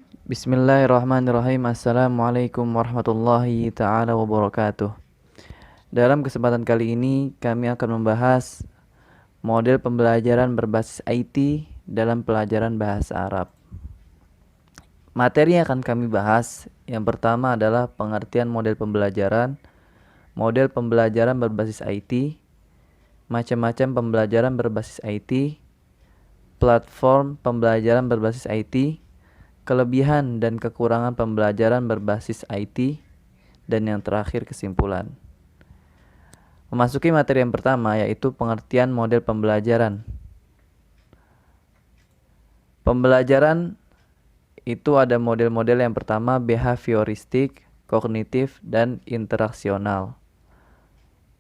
Bismillahirrahmanirrahim. Assalamualaikum warahmatullahi taala wabarakatuh. Dalam kesempatan kali ini kami akan membahas model pembelajaran berbasis IT dalam pelajaran bahasa Arab. Materi yang akan kami bahas yang pertama adalah pengertian model pembelajaran berbasis IT, macam-macam pembelajaran berbasis IT, platform pembelajaran berbasis IT, kelebihan dan kekurangan pembelajaran berbasis IT, dan yang terakhir kesimpulan. Memasuki materi yang pertama yaitu pengertian model pembelajaran. Pembelajaran itu ada model-model yang pertama behavioristik, kognitif, dan interaksional.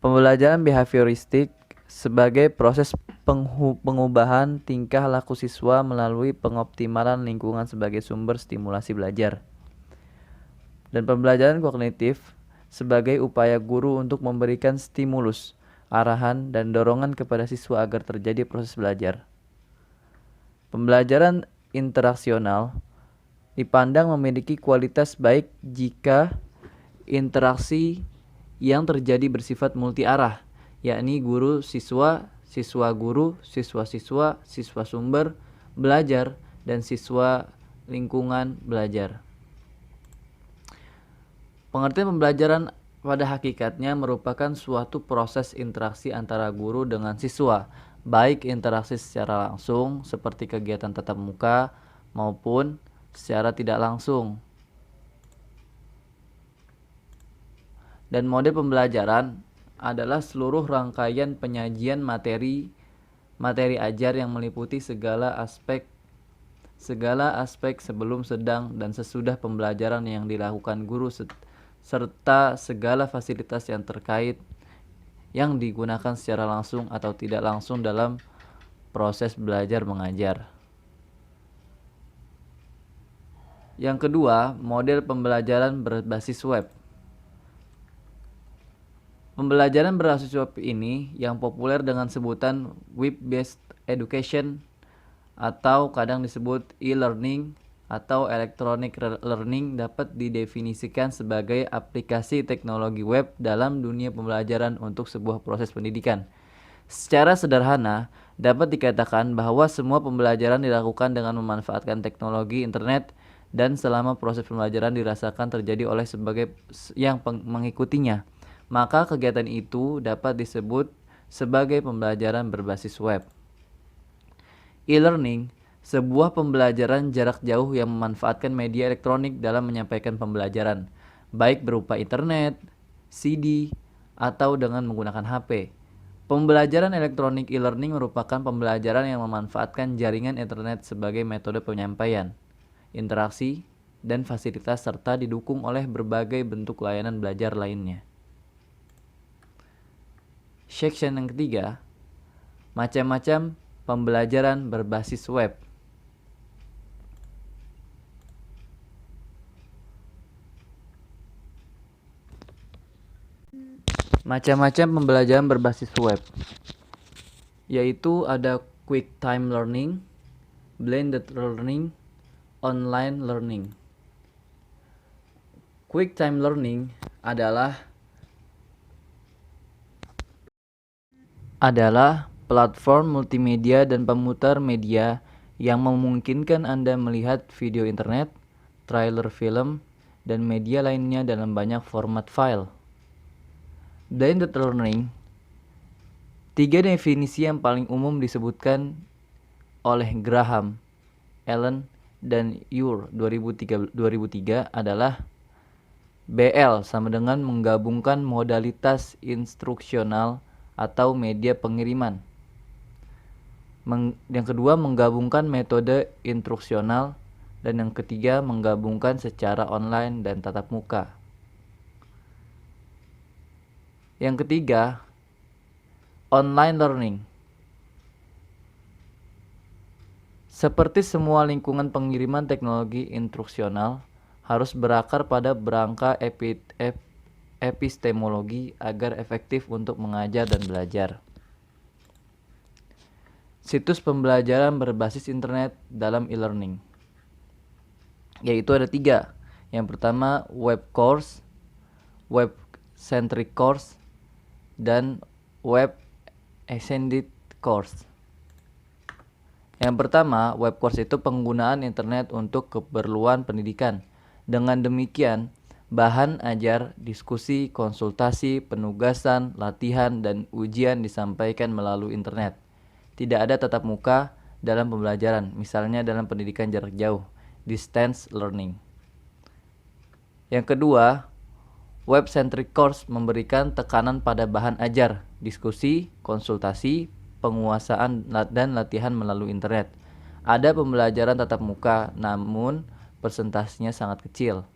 Pembelajaran behavioristik sebagai proses pengubahan tingkah laku siswa melalui pengoptimalan lingkungan sebagai sumber stimulasi belajar. Dan pembelajaran kognitif sebagai upaya guru untuk memberikan stimulus, arahan, dan dorongan kepada siswa agar terjadi proses belajar. Pembelajaran interaksional dipandang memiliki kualitas baik jika interaksi yang terjadi bersifat multi arah, yakni guru-siswa, siswa-guru, siswa-siswa, siswa sumber belajar, dan siswa lingkungan belajar. Pengertian pembelajaran pada hakikatnya merupakan suatu proses interaksi antara guru dengan siswa, baik interaksi secara langsung seperti kegiatan tatap muka maupun secara tidak langsung. Dan model pembelajaran adalah seluruh rangkaian penyajian materi ajar yang meliputi segala aspek sebelum, sedang, dan sesudah pembelajaran yang dilakukan guru serta segala fasilitas yang terkait yang digunakan secara langsung atau tidak langsung dalam proses belajar mengajar. Yang kedua, model pembelajaran berbasis web. Pembelajaran berbasis web ini yang populer dengan sebutan web-based education atau kadang disebut e-learning atau electronic learning dapat didefinisikan sebagai aplikasi teknologi web dalam dunia pembelajaran untuk sebuah proses pendidikan. Secara sederhana, dapat dikatakan bahwa semua pembelajaran dilakukan dengan memanfaatkan teknologi internet dan selama proses pembelajaran dirasakan terjadi oleh sebagai yang mengikutinya, maka kegiatan itu dapat disebut sebagai pembelajaran berbasis web. E-learning sebuah pembelajaran jarak jauh yang memanfaatkan media elektronik dalam menyampaikan pembelajaran, baik berupa internet, CD, atau dengan menggunakan HP. Pembelajaran elektronik e-learning merupakan pembelajaran yang memanfaatkan jaringan internet sebagai metode penyampaian, interaksi, dan fasilitas serta didukung oleh berbagai bentuk layanan belajar lainnya. Section yang ketiga, macam-macam pembelajaran berbasis web. Macam-macam pembelajaran berbasis web, yaitu ada quick time learning, blended learning, online learning. Quick time learning adalah platform multimedia dan pemutar media yang memungkinkan Anda melihat video internet, trailer film, dan media lainnya dalam banyak format file. Blended learning, 3 definisi yang paling umum disebutkan oleh Graham, Allen, dan Ure 2003 adalah BL sama dengan menggabungkan modalitas instruksional atau media pengiriman. Yang kedua menggabungkan metode instruksional, dan yang ketiga menggabungkan secara online dan tatap muka. Yang ketiga, online learning. Seperti semua lingkungan pengiriman teknologi instruksional harus berakar pada berangka epistemologi agar efektif untuk mengajar dan belajar. Situs pembelajaran berbasis internet dalam e-learning. yaitu ada 3. Yang pertama web course, web centric course, dan web extended course. Yang pertama, web course itu penggunaan internet untuk keperluan pendidikan. Dengan demikian, bahan ajar, diskusi, konsultasi, penugasan, latihan, dan ujian disampaikan melalui internet. Tidak ada tatap muka dalam pembelajaran, misalnya dalam pendidikan jarak jauh, distance learning. Yang kedua, web-centric course memberikan tekanan pada bahan ajar, diskusi, konsultasi, penguasaan, dan latihan melalui internet. Ada pembelajaran tatap muka, namun persentasenya sangat kecil.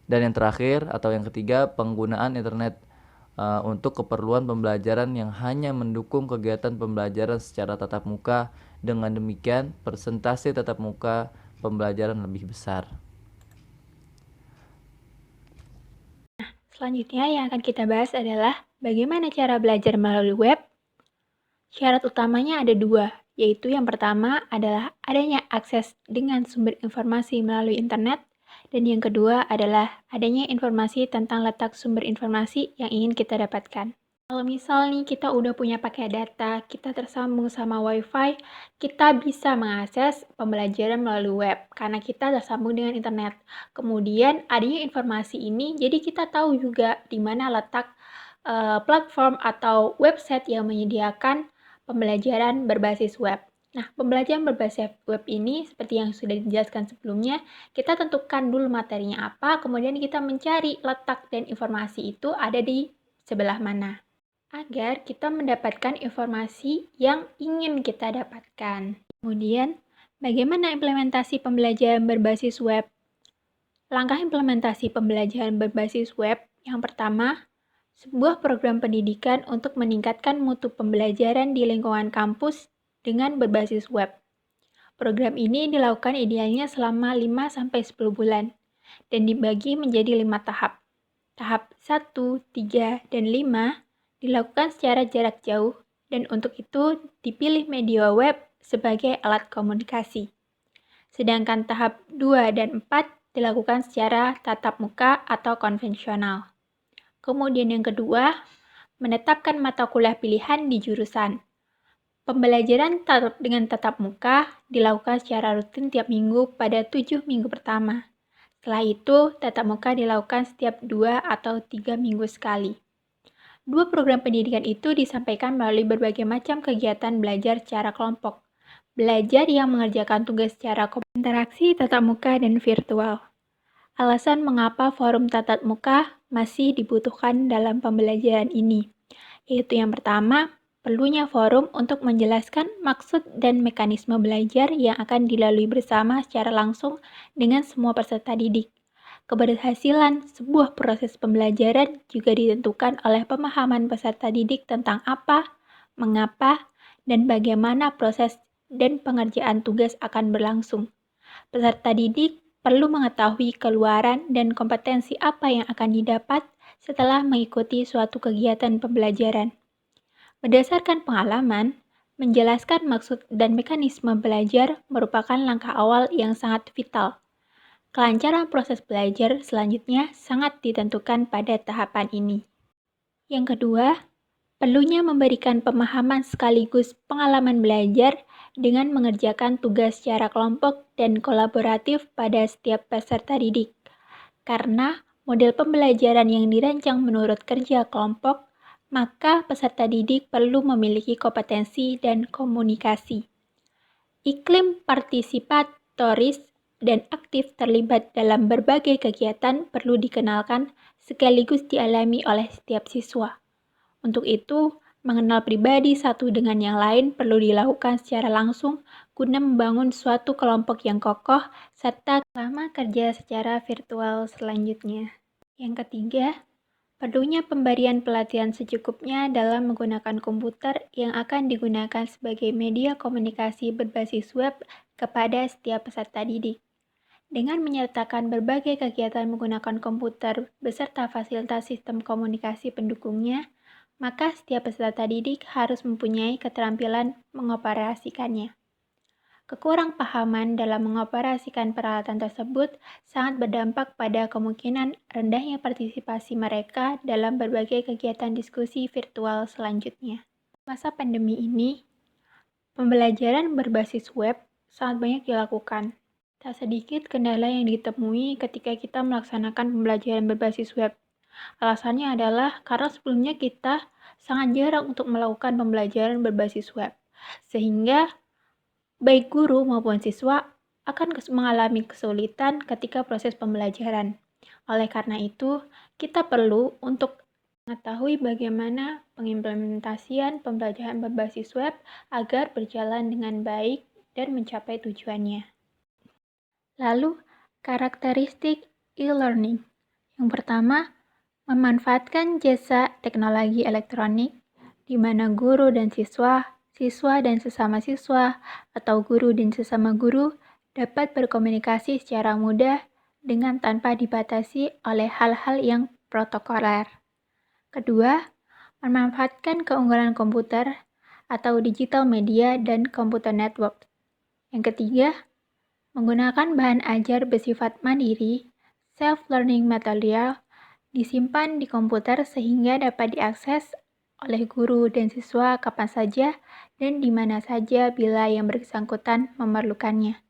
Dan yang terakhir atau yang ketiga, penggunaan internet untuk keperluan pembelajaran yang hanya mendukung kegiatan pembelajaran secara tatap muka. Dengan demikian, persentase tatap muka pembelajaran lebih besar. Selanjutnya yang akan kita bahas adalah bagaimana cara belajar melalui web. Syarat utamanya ada 2, yaitu yang pertama adalah adanya akses dengan sumber informasi melalui internet, dan yang kedua adalah adanya informasi tentang letak sumber informasi yang ingin kita dapatkan. Kalau misal nih kita udah punya paket data, kita tersambung sama WiFi, kita bisa mengakses pembelajaran melalui web karena kita tersambung dengan internet. Kemudian adanya informasi ini, jadi kita tahu juga di mana letak platform atau website yang menyediakan pembelajaran berbasis web. Nah, pembelajaran berbasis web ini seperti yang sudah dijelaskan sebelumnya, kita tentukan dulu materinya apa, kemudian kita mencari letak dan informasi itu ada di sebelah mana, agar kita mendapatkan informasi yang ingin kita dapatkan. Kemudian, bagaimana implementasi pembelajaran berbasis web? Langkah implementasi pembelajaran berbasis web yang pertama, sebuah program pendidikan untuk meningkatkan mutu pembelajaran di lingkungan kampus dengan berbasis web. Program ini dilakukan idealnya selama 5-10 bulan dan dibagi menjadi 5 tahap. Tahap 1, 3, dan 5 dilakukan secara jarak jauh dan untuk itu dipilih media web sebagai alat komunikasi. Sedangkan tahap 2 dan 4 dilakukan secara tatap muka atau konvensional. Kemudian yang kedua, menetapkan mata kuliah pilihan di jurusan. Pembelajaran dengan tatap muka dilakukan secara rutin tiap minggu pada 7 minggu pertama. Setelah itu, tatap muka dilakukan setiap 2 atau 3 minggu sekali. 2 program pendidikan itu disampaikan melalui berbagai macam kegiatan belajar secara kelompok. Belajar yang mengerjakan tugas secara interaksi tatap muka dan virtual. Alasan mengapa forum tatap muka masih dibutuhkan dalam pembelajaran ini, yaitu yang pertama, perlunya forum untuk menjelaskan maksud dan mekanisme belajar yang akan dilalui bersama secara langsung dengan semua peserta didik. Keberhasilan sebuah proses pembelajaran juga ditentukan oleh pemahaman peserta didik tentang apa, mengapa, dan bagaimana proses dan pengerjaan tugas akan berlangsung. Peserta didik perlu mengetahui keluaran dan kompetensi apa yang akan didapat setelah mengikuti suatu kegiatan pembelajaran. Berdasarkan pengalaman, menjelaskan maksud dan mekanisme belajar merupakan langkah awal yang sangat vital. Kelancaran proses belajar selanjutnya sangat ditentukan pada tahapan ini. Yang kedua, perlunya memberikan pemahaman sekaligus pengalaman belajar dengan mengerjakan tugas secara kelompok dan kolaboratif pada setiap peserta didik. Karena model pembelajaran yang dirancang menurut kerja kelompok, maka peserta didik perlu memiliki kompetensi dan komunikasi. Iklim partisipatoris dan aktif terlibat dalam berbagai kegiatan perlu dikenalkan sekaligus dialami oleh setiap siswa. Untuk itu, mengenal pribadi satu dengan yang lain perlu dilakukan secara langsung guna membangun suatu kelompok yang kokoh serta selama kerja secara virtual selanjutnya. Yang ketiga, perlunya pemberian pelatihan secukupnya dalam menggunakan komputer yang akan digunakan sebagai media komunikasi berbasis web kepada setiap peserta didik. Dengan menyertakan berbagai kegiatan menggunakan komputer beserta fasilitas sistem komunikasi pendukungnya, maka setiap peserta didik harus mempunyai keterampilan mengoperasikannya. Kekurangpahaman dalam mengoperasikan peralatan tersebut sangat berdampak pada kemungkinan rendahnya partisipasi mereka dalam berbagai kegiatan diskusi virtual selanjutnya. Masa pandemi ini, pembelajaran berbasis web sangat banyak dilakukan. Tak sedikit kendala yang ditemui ketika kita melaksanakan pembelajaran berbasis web. Alasannya adalah karena sebelumnya kita sangat jarang untuk melakukan pembelajaran berbasis web, sehingga baik guru maupun siswa akan mengalami kesulitan ketika proses pembelajaran. Oleh karena itu, kita perlu untuk mengetahui bagaimana pengimplementasian pembelajaran berbasis web agar berjalan dengan baik dan mencapai tujuannya. Lalu, karakteristik e-learning. Yang pertama, memanfaatkan jasa teknologi elektronik, di mana guru dan siswa, siswa dan sesama siswa, atau guru dan sesama guru dapat berkomunikasi secara mudah dengan tanpa dibatasi oleh hal-hal yang protokoler. Kedua, memanfaatkan keunggulan komputer atau digital media dan komputer network. Yang ketiga, menggunakan bahan ajar bersifat mandiri, self-learning material, disimpan di komputer sehingga dapat diakses oleh guru dan siswa kapan saja dan di mana saja bila yang bersangkutan memerlukannya.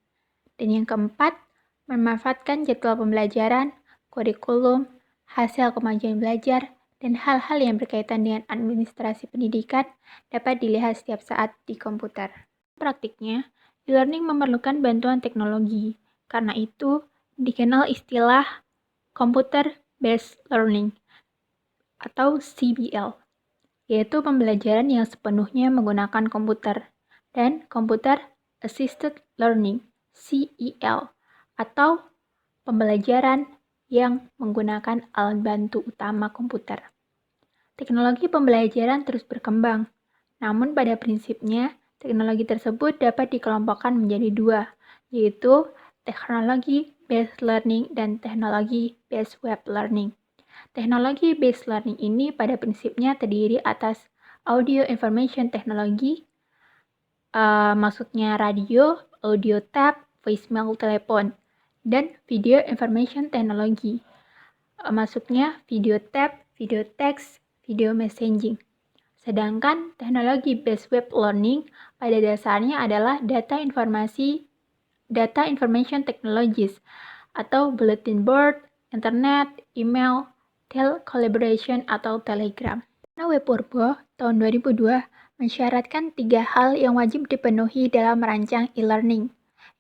Dan yang keempat, memanfaatkan jadwal pembelajaran, kurikulum, hasil kemajuan belajar, dan hal-hal yang berkaitan dengan administrasi pendidikan dapat dilihat setiap saat di komputer. Praktiknya, e-learning memerlukan bantuan teknologi. Karena itu, dikenal istilah Computer Based Learning atau CBL, yaitu pembelajaran yang sepenuhnya menggunakan komputer, dan Computer Assisted Learning CEL, atau pembelajaran yang menggunakan alat bantu utama komputer. Teknologi pembelajaran terus berkembang, namun pada prinsipnya teknologi tersebut dapat dikelompokkan menjadi dua, yaitu teknologi based learning dan teknologi based web learning. Teknologi based learning ini pada prinsipnya terdiri atas audio information technology, maksudnya radio, audio tab, voicemail telepon, dan video information technology, maksudnya video tab, video text, video messaging. Sedangkan teknologi based web learning pada dasarnya adalah data information technologies atau bulletin board, internet, email, collaboration atau telegram. Nah, Web Purbo tahun 2002 mensyaratkan 3 hal yang wajib dipenuhi dalam merancang e-learning,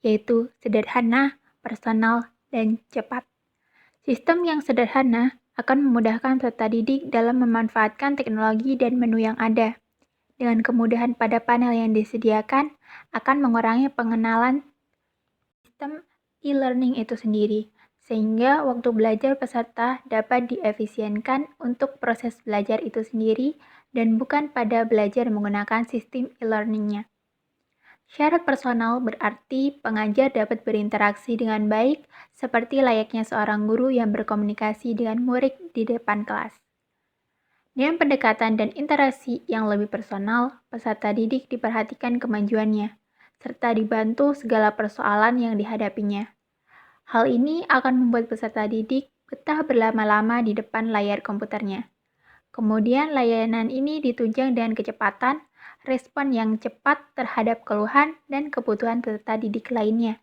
yaitu sederhana, personal, dan cepat. Sistem yang sederhana akan memudahkan peserta didik dalam memanfaatkan teknologi dan menu yang ada. Dengan kemudahan pada panel yang disediakan, akan mengurangi pengenalan sistem e-learning itu sendiri, sehingga waktu belajar peserta dapat diefisienkan untuk proses belajar itu sendiri dan bukan pada belajar menggunakan sistem e-learningnya. Syarat personal berarti pengajar dapat berinteraksi dengan baik seperti layaknya seorang guru yang berkomunikasi dengan murid di depan kelas. Dengan pendekatan dan interaksi yang lebih personal, peserta didik diperhatikan kemajuannya, serta dibantu segala persoalan yang dihadapinya. Hal ini akan membuat peserta didik betah berlama-lama di depan layar komputernya. Kemudian layanan ini ditunjang dengan kecepatan, respon yang cepat terhadap keluhan dan kebutuhan peserta didik lainnya.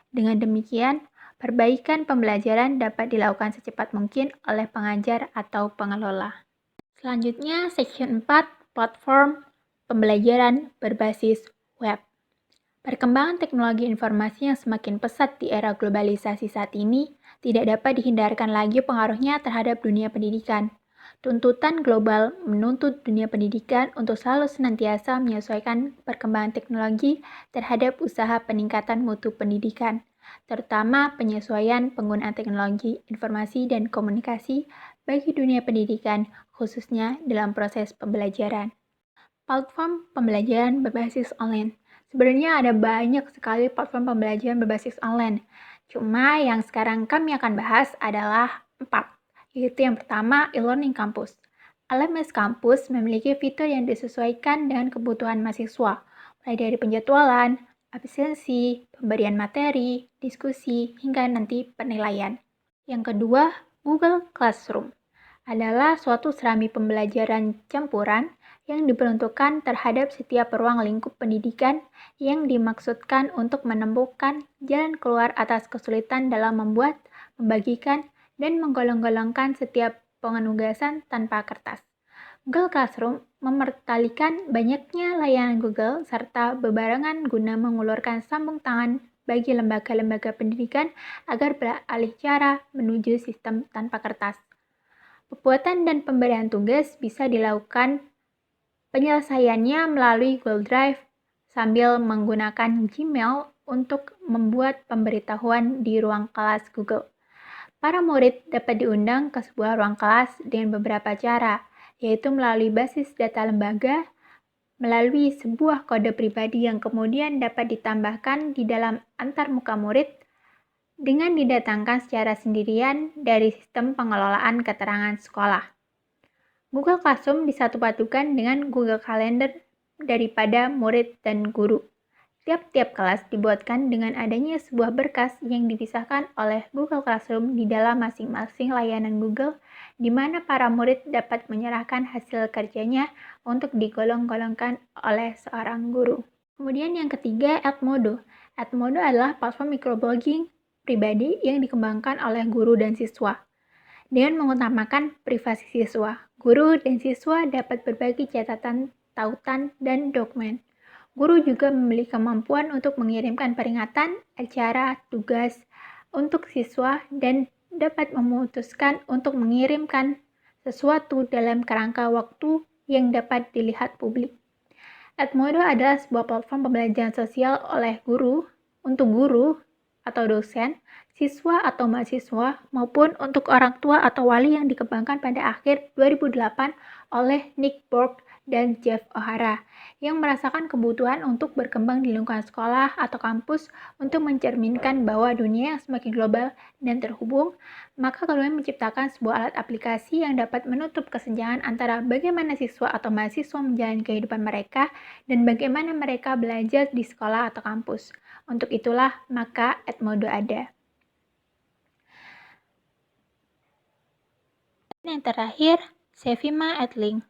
Dengan demikian, perbaikan pembelajaran dapat dilakukan secepat mungkin oleh pengajar atau pengelola. Selanjutnya, section 4, platform pembelajaran berbasis web. Perkembangan teknologi informasi yang semakin pesat di era globalisasi saat ini tidak dapat dihindarkan lagi pengaruhnya terhadap dunia pendidikan. Tuntutan global menuntut dunia pendidikan untuk selalu senantiasa menyesuaikan perkembangan teknologi terhadap usaha peningkatan mutu pendidikan, terutama penyesuaian penggunaan teknologi informasi dan komunikasi bagi dunia pendidikan, khususnya dalam proses pembelajaran. Platform pembelajaran berbasis online. Sebenarnya ada banyak sekali platform pembelajaran berbasis online. Cuma yang sekarang kami akan bahas adalah 4. Yaitu yang pertama, e-learning campus. LMS Campus memiliki fitur yang disesuaikan dengan kebutuhan mahasiswa, mulai dari penjadwalan, absensi, pemberian materi, diskusi, hingga nanti penilaian. Yang kedua, Google Classroom adalah suatu serambi pembelajaran campuran yang diperuntukkan terhadap setiap ruang lingkup pendidikan yang dimaksudkan untuk menemukan jalan keluar atas kesulitan dalam membuat, membagikan, dan menggolong-golongkan setiap penugasan tanpa kertas. Google Classroom memertalikan banyaknya layanan Google serta bebarengan guna mengulurkan sambung tangan bagi lembaga-lembaga pendidikan agar beralih cara menuju sistem tanpa kertas. Pembuatan dan pemberian tugas bisa dilakukan penyelesaiannya melalui Google Drive sambil menggunakan Gmail untuk membuat pemberitahuan di ruang kelas Google. Para murid dapat diundang ke sebuah ruang kelas dengan beberapa cara, yaitu melalui basis data lembaga, melalui sebuah kode pribadi yang kemudian dapat ditambahkan di dalam antarmuka murid, dengan didatangkan secara sendirian dari sistem pengelolaan keterangan sekolah. Google Classroom disatu-padukan dengan Google Calendar daripada murid dan guru. Tiap-tiap kelas dibuatkan dengan adanya sebuah berkas yang dipisahkan oleh Google Classroom di dalam masing-masing layanan Google, di mana para murid dapat menyerahkan hasil kerjanya untuk digolong-golongkan oleh seorang guru. Kemudian yang ketiga, Edmodo. Edmodo adalah platform microblogging pribadi yang dikembangkan oleh guru dan siswa. Dengan mengutamakan privasi siswa, guru dan siswa dapat berbagi catatan, tautan, dan dokumen. Guru juga memiliki kemampuan untuk mengirimkan peringatan, acara, tugas untuk siswa dan dapat memutuskan untuk mengirimkan sesuatu dalam kerangka waktu yang dapat dilihat publik. Edmodo adalah sebuah platform pembelajaran sosial oleh guru, untuk guru atau dosen, siswa atau mahasiswa, maupun untuk orang tua atau wali yang dikembangkan pada akhir 2008 oleh Nick Borg dan Jeff O'Hara, yang merasakan kebutuhan untuk berkembang di lingkungan sekolah atau kampus untuk mencerminkan bahwa dunia yang semakin global dan terhubung, maka keduanya menciptakan sebuah alat aplikasi yang dapat menutup kesenjangan antara bagaimana siswa atau mahasiswa menjalani kehidupan mereka dan bagaimana mereka belajar di sekolah atau kampus. Untuk itulah, maka Edmodo ada. Dan yang terakhir, Sevima Edlink.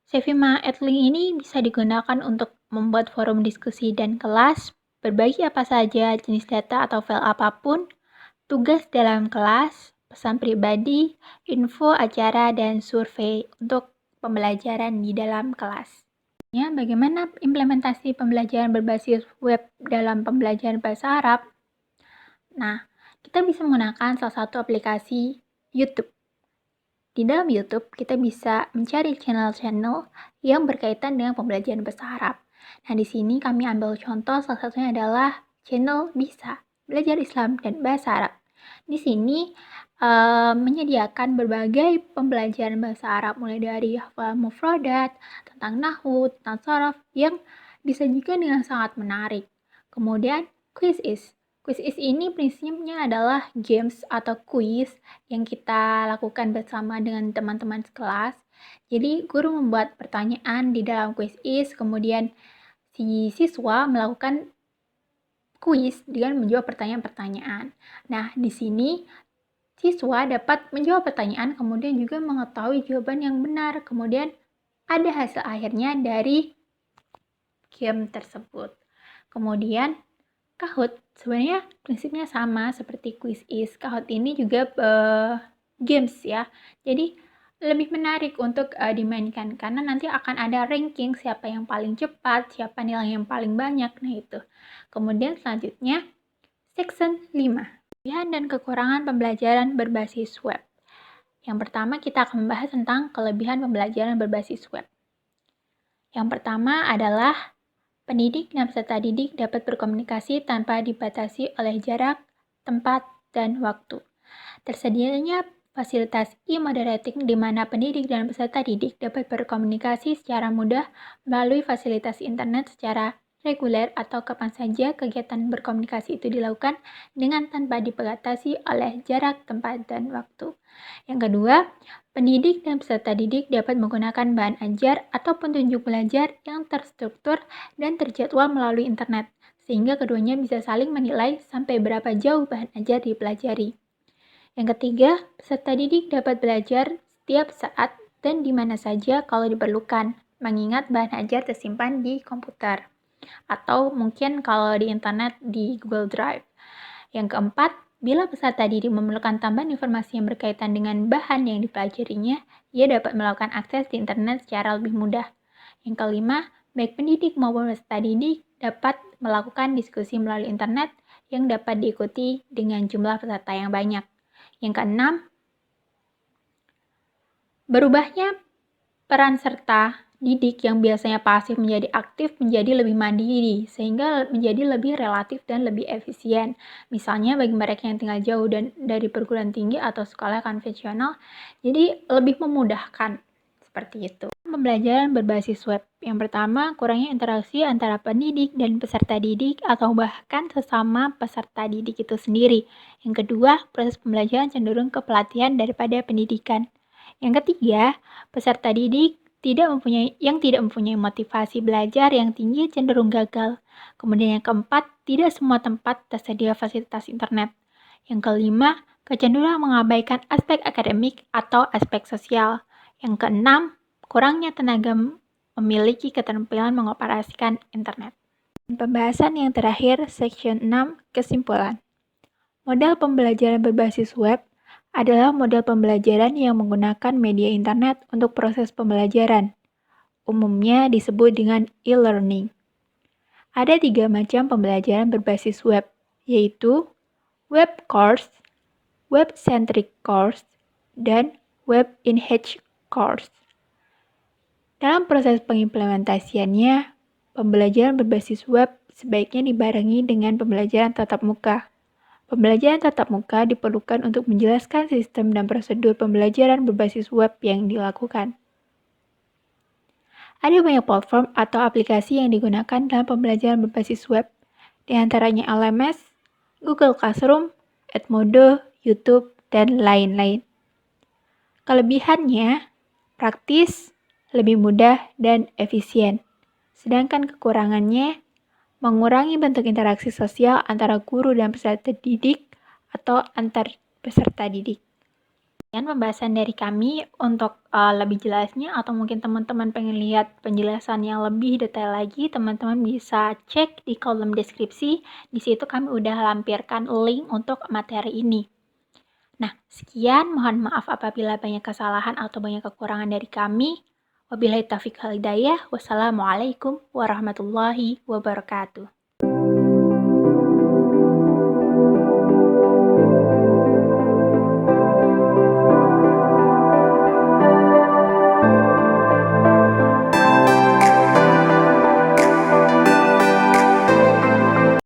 Sevima Edlink ini bisa digunakan untuk membuat forum diskusi dan kelas, berbagi apa saja jenis data atau file apapun, tugas dalam kelas, pesan pribadi, info acara, dan survei untuk pembelajaran di dalam kelas. Bagaimana implementasi pembelajaran berbasis web dalam pembelajaran bahasa Arab? Nah, kita bisa menggunakan salah satu aplikasi YouTube. Di dalam YouTube, kita bisa mencari channel-channel yang berkaitan dengan pembelajaran bahasa Arab. Nah, di sini kami ambil contoh, salah satunya adalah channel Bisa, Belajar Islam dan Bahasa Arab. Di sini menyediakan berbagai pembelajaran bahasa Arab, mulai dari hafalan mufradat, tentang nahwu, tentang sharaf, yang disajikan dengan sangat menarik. Kemudian, Quiz Is. Quiz Is ini prinsipnya adalah games atau quiz yang kita lakukan bersama dengan teman-teman sekelas. Jadi, guru membuat pertanyaan di dalam Quiz Is, kemudian si siswa melakukan quiz dengan menjawab pertanyaan-pertanyaan. Nah, di sini siswa dapat menjawab pertanyaan, kemudian juga mengetahui jawaban yang benar. Kemudian ada hasil akhirnya dari game tersebut. Kemudian Kahoot, sebenarnya prinsipnya sama seperti Quiz Is. Kahoot ini juga games ya. Jadi lebih menarik untuk dimainkan karena nanti akan ada ranking siapa yang paling cepat, siapa nilai yang paling banyak. Nah itu. Kemudian selanjutnya section 5. Kelebihan dan kekurangan pembelajaran berbasis web. Yang pertama kita akan membahas tentang kelebihan pembelajaran berbasis web. Yang pertama adalah pendidik dan peserta didik dapat berkomunikasi tanpa dibatasi oleh jarak, tempat, dan waktu. Tersedianya fasilitas e-moderating di mana pendidik dan peserta didik dapat berkomunikasi secara mudah melalui fasilitas internet secara reguler atau kapan saja kegiatan berkomunikasi itu dilakukan dengan tanpa dibatasi oleh jarak, tempat, dan waktu. Yang kedua, pendidik dan peserta didik dapat menggunakan bahan ajar atau petunjuk belajar yang terstruktur dan terjadwal melalui internet, sehingga keduanya bisa saling menilai sampai berapa jauh bahan ajar dipelajari. Yang ketiga, peserta didik dapat belajar setiap saat dan di mana saja kalau diperlukan, mengingat bahan ajar tersimpan di komputer atau mungkin kalau di internet di Google Drive. Yang keempat, bila peserta didik memerlukan tambahan informasi yang berkaitan dengan bahan yang dipelajarinya, ia dapat melakukan akses di internet secara lebih mudah. Yang kelima, baik pendidik maupun peserta didik dapat melakukan diskusi melalui internet yang dapat diikuti dengan jumlah peserta yang banyak. Yang keenam, berubahnya peran serta didik yang biasanya pasif menjadi aktif menjadi lebih mandiri, sehingga menjadi lebih relatif dan lebih efisien. Misalnya bagi mereka yang tinggal jauh dari perguruan tinggi atau sekolah konvensional, jadi lebih memudahkan seperti itu. Pembelajaran berbasis web. Yang pertama, kurangnya interaksi antara pendidik dan peserta didik atau bahkan sesama peserta didik itu sendiri. Yang kedua, proses pembelajaran cenderung ke pelatihan daripada pendidikan. Yang ketiga, peserta didik tidak mempunyai motivasi belajar yang tinggi cenderung gagal. Kemudian yang keempat, tidak semua tempat tersedia fasilitas internet. Yang kelima, kecenderungan mengabaikan aspek akademik atau aspek sosial. Yang keenam, kurangnya tenaga memiliki keterampilan mengoperasikan internet. Pembahasan yang terakhir, section 6, kesimpulan. Model pembelajaran berbasis web adalah model pembelajaran yang menggunakan media internet untuk proses pembelajaran. Umumnya disebut dengan e-learning. Ada 3 macam pembelajaran berbasis web, yaitu web course, web-centric course, dan web-enhanced course. Dalam proses pengimplementasiannya, pembelajaran berbasis web sebaiknya dibarengi dengan pembelajaran tatap muka. Pembelajaran tatap muka diperlukan untuk menjelaskan sistem dan prosedur pembelajaran berbasis web yang dilakukan. Ada banyak platform atau aplikasi yang digunakan dalam pembelajaran berbasis web, di antaranya LMS, Google Classroom, Edmodo, YouTube, dan lain-lain. Kelebihannya, praktis, lebih mudah, dan efisien. Sedangkan kekurangannya, mengurangi bentuk interaksi sosial antara guru dan peserta didik atau antar peserta didik. Sekian pembahasan dari kami. Untuk lebih jelasnya atau mungkin teman-teman pengen lihat penjelasan yang lebih detail lagi, teman-teman bisa cek di kolom deskripsi. Di situ kami udah lampirkan link untuk materi ini. Nah, sekian. Mohon maaf apabila banyak kesalahan atau banyak kekurangan dari kami. Wabillahi taufiq wal hidayah. Wassalamualaikum warahmatullahi wabarakatuh.